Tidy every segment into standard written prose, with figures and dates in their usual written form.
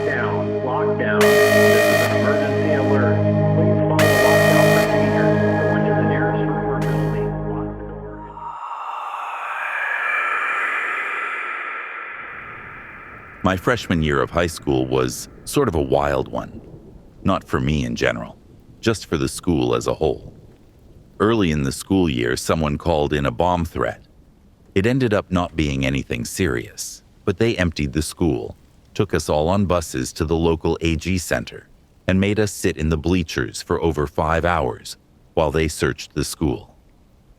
Lockdown, lockdown. This is an emergency alert. Please follow lockdown procedures. Go into the nearest room or building. Lock the door. My freshman year of high school was sort of a wild one. Not for me in general, just for the school as a whole. Early in the school year, someone called in a bomb threat. It ended up not being anything serious, but they emptied the school, took us all on buses to the local AG center, and made us sit in the bleachers for over 5 hours while they searched the school.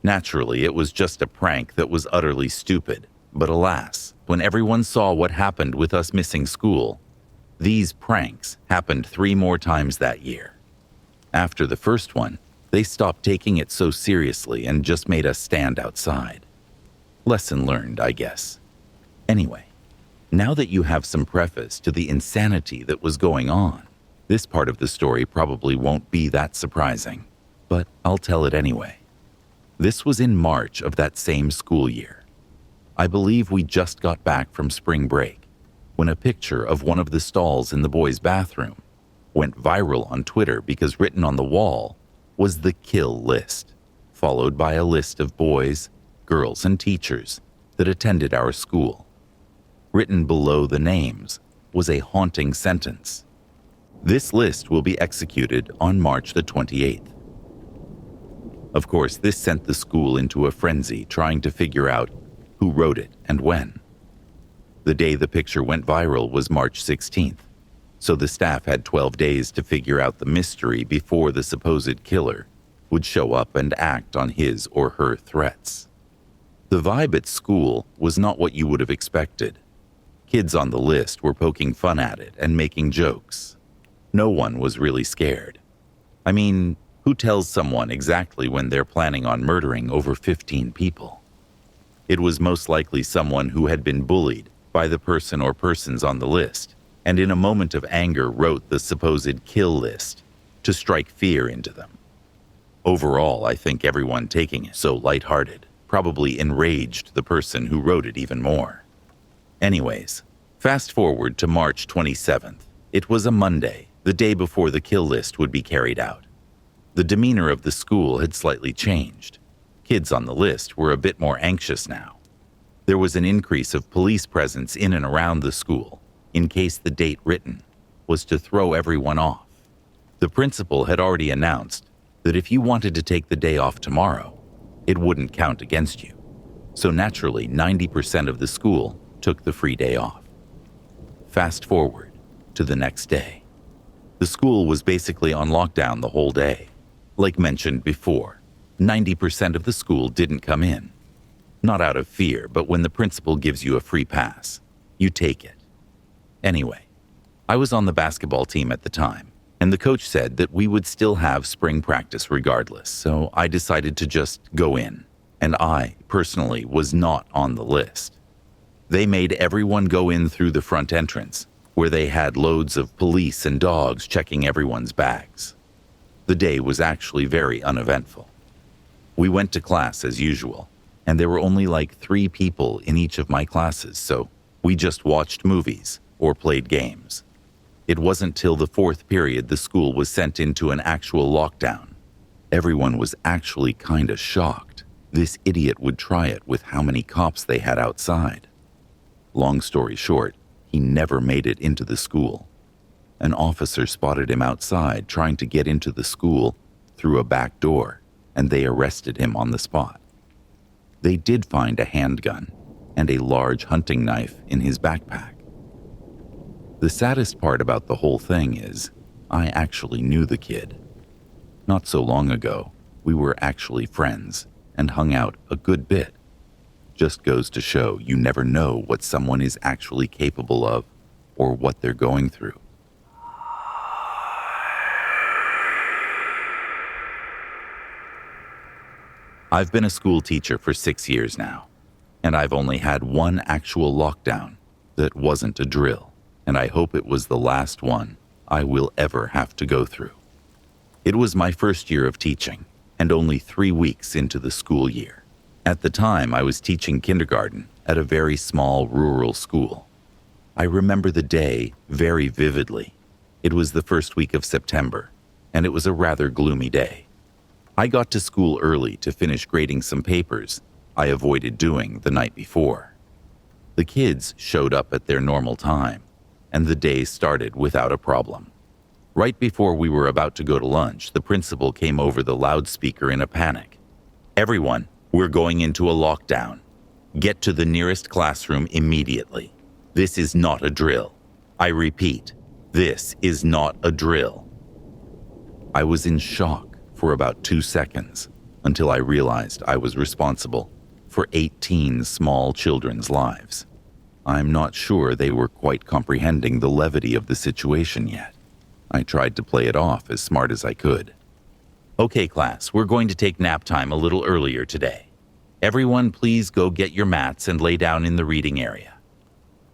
Naturally, it was just a prank that was utterly stupid, but alas, when everyone saw what happened with us missing school, these pranks happened 3 more times that year. After the first one, they stopped taking it so seriously and just made us stand outside. Lesson learned, I guess. Anyway, now that you have some preface to the insanity that was going on, this part of the story probably won't be that surprising, but I'll tell it anyway. This was in March of that same school year. I believe we just got back from spring break when a picture of one of the stalls in the boys' bathroom went viral on Twitter because written on the wall was the kill list, followed by a list of boys, girls, and teachers that attended our school. Written below the names was a haunting sentence. This list will be executed on March the 28th. Of course, this sent the school into a frenzy trying to figure out who wrote it and when. The day the picture went viral was March 16th, so the staff had 12 days to figure out the mystery before the supposed killer would show up and act on his or her threats. The vibe at school was not what you would have expected. Kids on the list were poking fun at it and making jokes. No one was really scared. I mean, who tells someone exactly when they're planning on murdering over 15 people? It was most likely someone who had been bullied by the person or persons on the list, and in a moment of anger wrote the supposed kill list to strike fear into them. Overall, I think everyone taking it so lighthearted probably enraged the person who wrote it even more. Anyways, fast forward to March 27th. It was a Monday, the day before the kill list would be carried out. The demeanor of the school had slightly changed. Kids on the list were a bit more anxious now. There was an increase of police presence in and around the school, in case the date written was to throw everyone off. The principal had already announced that if you wanted to take the day off tomorrow, it wouldn't count against you. So naturally, 90% of the school took the free day off. Fast forward to the next day. The school was basically on lockdown the whole day. Like mentioned before, 90% of the school didn't come in. Not out of fear, but when the principal gives you a free pass, you take it. Anyway, I was on the basketball team at the time, and the coach said that we would still have spring practice regardless, so I decided to just go in, and I, personally, was not on the list. They made everyone go in through the front entrance, where they had loads of police and dogs checking everyone's bags. The day was actually very uneventful. We went to class as usual, and there were only like 3 people in each of my classes, so we just watched movies or played games. It wasn't till the 4th period the school was sent into an actual lockdown. Everyone was actually kinda shocked. This idiot would try it with how many cops they had outside. Long story short, he never made it into the school. An officer spotted him outside trying to get into the school through a back door, and they arrested him on the spot. They did find a handgun and a large hunting knife in his backpack. The saddest part about the whole thing is, I actually knew the kid. Not so long ago, we were actually friends and hung out a good bit. Just goes to show you never know what someone is actually capable of or what they're going through. I've been a school teacher for 6 years now, and I've only had one actual lockdown that wasn't a drill, and I hope it was the last one I will ever have to go through. It was my first year of teaching, and only 3 weeks into the school year. At the time, I was teaching kindergarten at a very small rural school. I remember the day very vividly. It was the first week of September, and it was a rather gloomy day. I got to school early to finish grading some papers I avoided doing the night before. The kids showed up at their normal time, and the day started without a problem. Right before we were about to go to lunch, the principal came over the loudspeaker in a panic. "Everyone, we're going into a lockdown. Get to the nearest classroom immediately. This is not a drill. I repeat, this is not a drill." I was in shock for about 2 seconds until I realized I was responsible for 18 small children's lives. I'm not sure they were quite comprehending the levity of the situation yet. I tried to play it off as smart as I could. "Okay, class, we're going to take nap time a little earlier today. Everyone, please go get your mats and lay down in the reading area."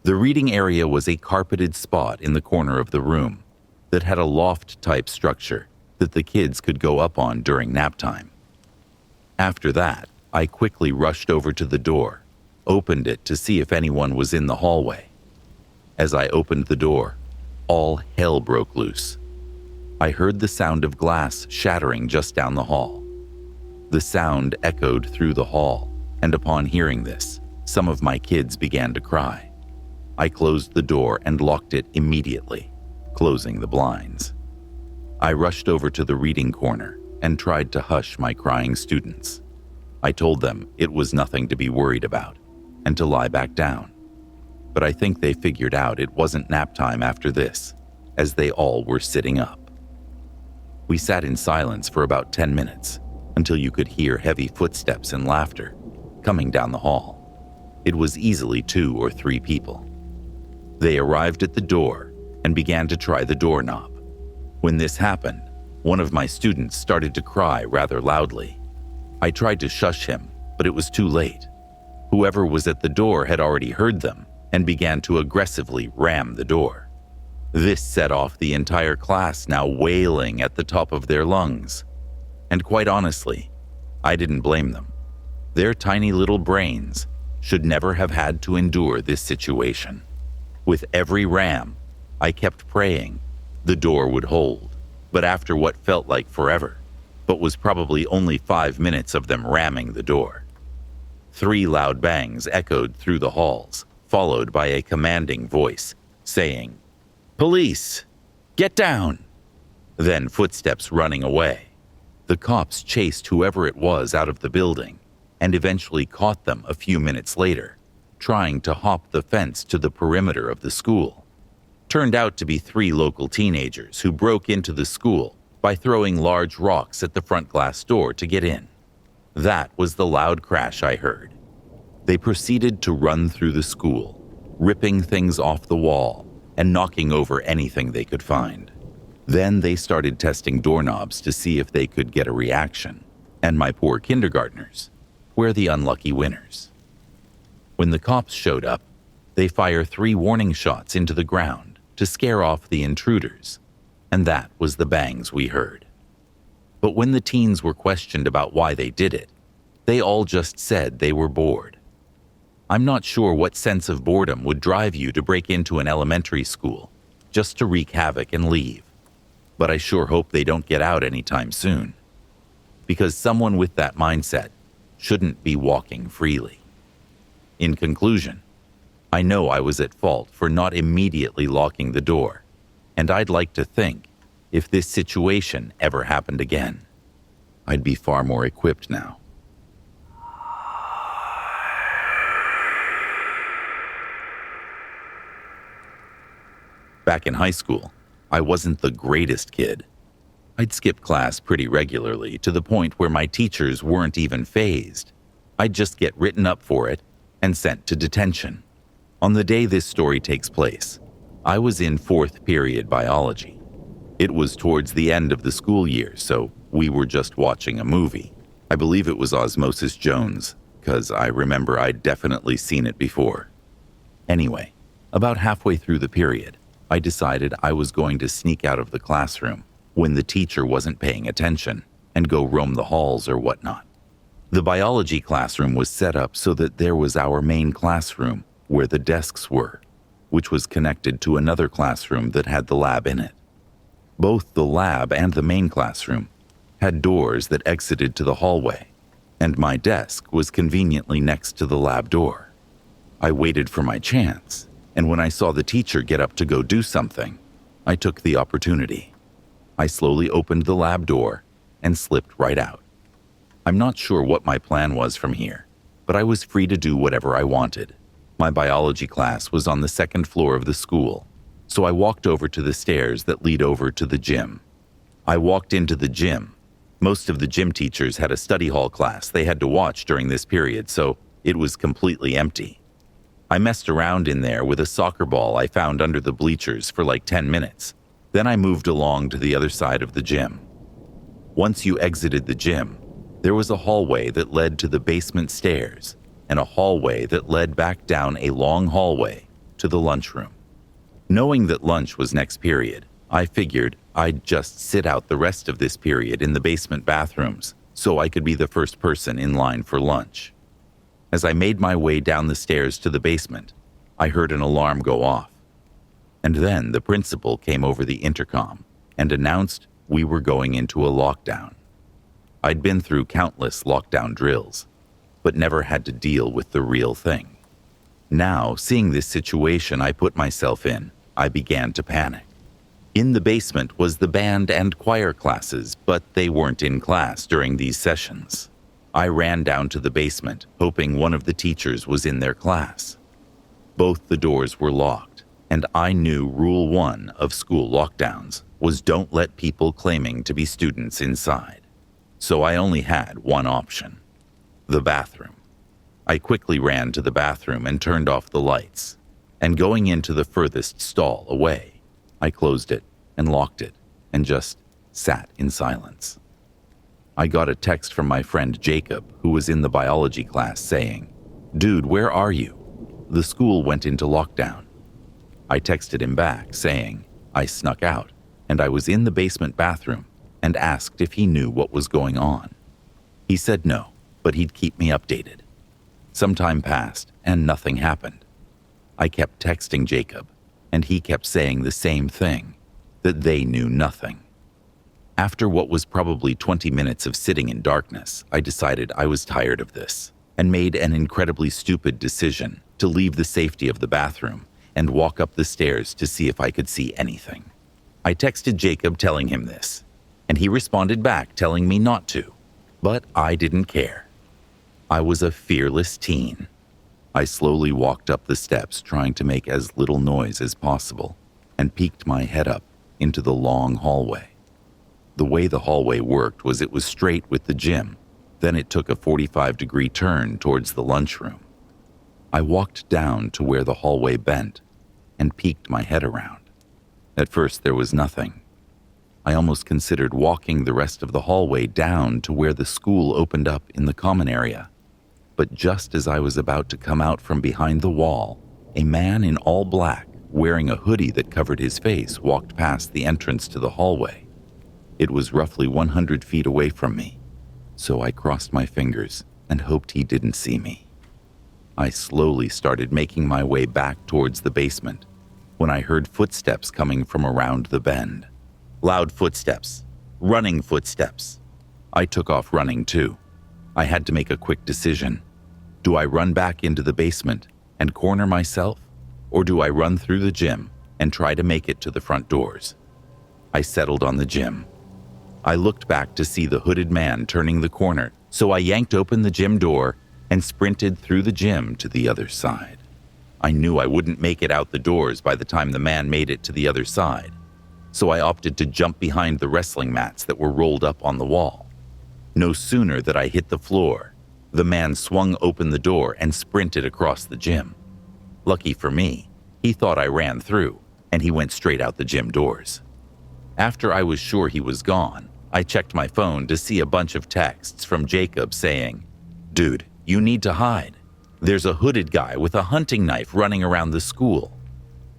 The reading area was a carpeted spot in the corner of the room that had a loft-type structure that the kids could go up on during nap time. After that, I quickly rushed over to the door, opened it to see if anyone was in the hallway. As I opened the door, all hell broke loose. I heard the sound of glass shattering just down the hall. The sound echoed through the hall, and upon hearing this, some of my kids began to cry. I closed the door and locked it immediately, closing the blinds. I rushed over to the reading corner and tried to hush my crying students. I told them it was nothing to be worried about and to lie back down. But I think they figured out it wasn't nap time after this, as they all were sitting up. We sat in silence for about 10 minutes until you could hear heavy footsteps and laughter coming down the hall. It was easily 2 or 3 people. They arrived at the door and began to try the doorknob. When this happened, one of my students started to cry rather loudly. I tried to shush him, but it was too late. Whoever was at the door had already heard them and began to aggressively ram the door. This set off the entire class now wailing at the top of their lungs. And quite honestly, I didn't blame them. Their tiny little brains should never have had to endure this situation. With every ram, I kept praying the door would hold, but after what felt like forever, but was probably only 5 minutes of them ramming the door. 3 loud bangs echoed through the halls, followed by a commanding voice saying, "Police, get down!" Then footsteps running away. The cops chased whoever it was out of the building and eventually caught them a few minutes later, trying to hop the fence to the perimeter of the school. Turned out to be 3 local teenagers who broke into the school by throwing large rocks at the front glass door to get in. That was the loud crash I heard. They proceeded to run through the school, ripping things off the wall and knocking over anything they could find. Then they started testing doorknobs to see if they could get a reaction, and my poor kindergartners were the unlucky winners. When the cops showed up, they fired 3 warning shots into the ground to scare off the intruders, and that was the bangs we heard. But when the teens were questioned about why they did it, they all just said they were bored. I'm not sure what sense of boredom would drive you to break into an elementary school just to wreak havoc and leave, but I sure hope they don't get out anytime soon, because someone with that mindset shouldn't be walking freely. In conclusion, I know I was at fault for not immediately locking the door, and I'd like to think if this situation ever happened again, I'd be far more equipped now. Back in high school, I wasn't the greatest kid. I'd skip class pretty regularly to the point where my teachers weren't even fazed. I'd just get written up for it and sent to detention. On the day this story takes place, I was in 4th period biology. It was towards the end of the school year, so we were just watching a movie. I believe it was Osmosis Jones, because I remember I'd definitely seen it before. Anyway, about halfway through the period, I decided I was going to sneak out of the classroom when the teacher wasn't paying attention and go roam the halls or whatnot. The biology classroom was set up so that there was our main classroom where the desks were. which was connected to another classroom that had the lab in it. Both the lab and the main classroom had doors that exited to the hallway, and my desk was conveniently next to the lab door. I waited for my chance, and when I saw the teacher get up to go do something, I took the opportunity. I slowly opened the lab door and slipped right out. I'm not sure what my plan was from here, but I was free to do whatever I wanted. My biology class was on the second floor of the school, so I walked over to the stairs that lead over to the gym. I walked into the gym. Most of the gym teachers had a study hall class they had to watch during this period, so it was completely empty. I messed around in there with a soccer ball I found under the bleachers for like 10 minutes. Then I moved along to the other side of the gym. Once you exited the gym, there was a hallway that led to the basement stairs and a hallway that led back down a long hallway to the lunchroom. Knowing that lunch was next period, I figured I'd just sit out the rest of this period in the basement bathrooms so I could be the first person in line for lunch. As I made my way down the stairs to the basement, I heard an alarm go off. And then the principal came over the intercom and announced we were going into a lockdown. I'd been through countless lockdown drills, but never had to deal with the real thing. Now, seeing this situation I put myself in, I began to panic. In the basement was the band and choir classes, but they weren't in class during these sessions. I ran down to the basement, hoping one of the teachers was in their class. Both the doors were locked, and I knew Rule 1 of school lockdowns was don't let people claiming to be students inside. So I only had one option: the bathroom. I quickly ran to the bathroom and turned off the lights, and going into the furthest stall away, I closed it and locked it and just sat in silence. I got a text from my friend Jacob, who was in the biology class, saying, "Dude, where are you? The school went into lockdown." I texted him back saying I snuck out and I was in the basement bathroom and asked if he knew what was going on. He said no, but he'd keep me updated. Some time passed and nothing happened. I kept texting Jacob, and he kept saying the same thing, that they knew nothing. After what was probably 20 minutes of sitting in darkness, I decided I was tired of this and made an incredibly stupid decision to leave the safety of the bathroom and walk up the stairs to see if I could see anything. I texted Jacob telling him this, and he responded back telling me not to, but I didn't care. I was a fearless teen. I slowly walked up the steps trying to make as little noise as possible and peeked my head up into the long hallway. The way the hallway worked was it was straight with the gym, then it took a 45-degree turn towards the lunchroom. I walked down to where the hallway bent and peeked my head around. At first there was nothing. I almost considered walking the rest of the hallway down to where the school opened up in the common area. But just as I was about to come out from behind the wall, a man in all black, wearing a hoodie that covered his face, walked past the entrance to the hallway. It was roughly 100 feet away from me, so I crossed my fingers and hoped he didn't see me. I slowly started making my way back towards the basement when I heard footsteps coming from around the bend. Loud footsteps, running footsteps. I took off running too. I had to make a quick decision. Do I run back into the basement and corner myself, or do I run through the gym and try to make it to the front doors? I settled on the gym. I looked back to see the hooded man turning the corner, so I yanked open the gym door and sprinted through the gym to the other side. I knew I wouldn't make it out the doors by the time the man made it to the other side, so I opted to jump behind the wrestling mats that were rolled up on the wall. No sooner did I hit the floor, the man swung open the door and sprinted across the gym. Lucky for me, he thought I ran through, and he went straight out the gym doors. After I was sure he was gone, I checked my phone to see a bunch of texts from Jacob saying, "Dude, you need to hide. There's a hooded guy with a hunting knife running around the school."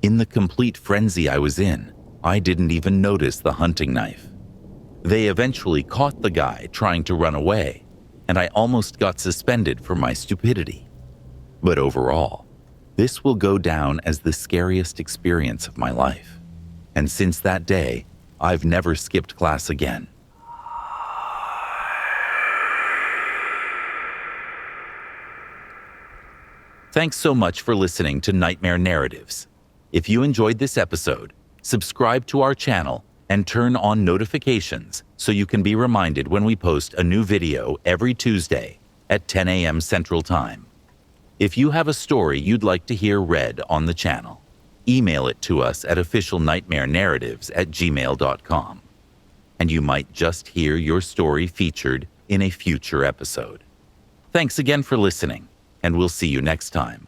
In the complete frenzy I was in, I didn't even notice the hunting knife. They eventually caught the guy trying to run away, and I almost got suspended for my stupidity. But overall, This will go down as the scariest experience of my life. And since that day, I've never skipped class again. Thanks so much for listening to Nightmare Narratives. If you enjoyed this episode, subscribe to our channel and turn on notifications so you can be reminded when we post a new video every Tuesday at 10 a.m. Central Time. If you have a story you'd like to hear read on the channel, email it to us at officialnightmarenarratives@gmail.com, and you might just hear your story featured in a future episode. Thanks again for listening, and we'll see you next time.